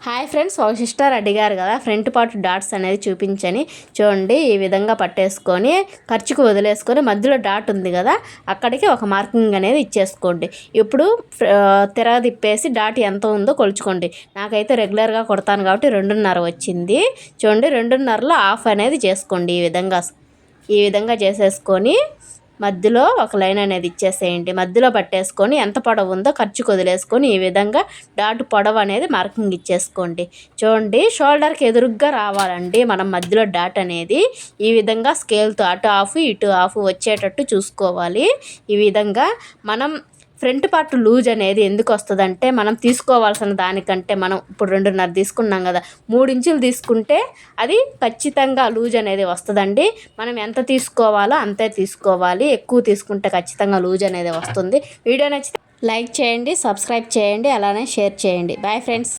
Hi friends, ఒక sister అడిగారు కదా ఫ్రంట్ పార్ట్ డాట్స్ అనేది చూపించని. చూడండి, ఈ విధంగా పట్టేసుకొని ఖర్చుకు వదిలేసుకొని మధ్యలో డాట్ ఉంది కదా, అక్కడికి ఒక మార్కింగ్ అనేది ఇచ్చేసుకోండి. ఇప్పుడు తిరగ తిప్పేసి డాట్ ఎంత ఉందో కొలుచుకోండి. నాకైతే రెగ్యులర్గా కొడతాను కాబట్టి 2.5 వచ్చింది. చూడండి, 2.5లో హాఫ్ అనేది చేసుకోండి. ఈ విధంగా చేసేసుకొని మధ్యలో ఒక లైన్ అనేది ఇచ్చేసేయండి. మధ్యలో పట్టేసుకొని ఎంత పొడవు ఉందో ఖర్చుకు వదిలేసుకొని ఈ విధంగా డాట్ పొడవు అనేది మార్కింగ్ ఇచ్చేసుకోండి. చూడండి, షోల్డర్కి ఎదురుగ్గా రావాలండి మనం మధ్యలో డాట్ అనేది. ఈ విధంగా స్కేల్తో అటు హాఫ్ ఇటు హాఫ్ వచ్చేటట్టు చూసుకోవాలి. ఈ విధంగా మనం ఫ్రంట్ పార్ట్ లూజ్ అనేది ఎందుకు వస్తుందంటే, మనం తీసుకోవాల్సిన దానికంటే మనం ఇప్పుడు 2.5 తీసుకున్నాం కదా, 3 ఇంచులు తీసుకుంటే అది ఖచ్చితంగా లూజ్ అనేది వస్తుందండి. మనం ఎంత తీసుకోవాలో అంతే తీసుకోవాలి. ఎక్కువ తీసుకుంటే ఖచ్చితంగా లూజ్ అనేది వస్తుంది. వీడియో నచ్చితే లైక్ చేయండి, సబ్స్క్రైబ్ చేయండి, అలానే షేర్ చేయండి. Bye friends.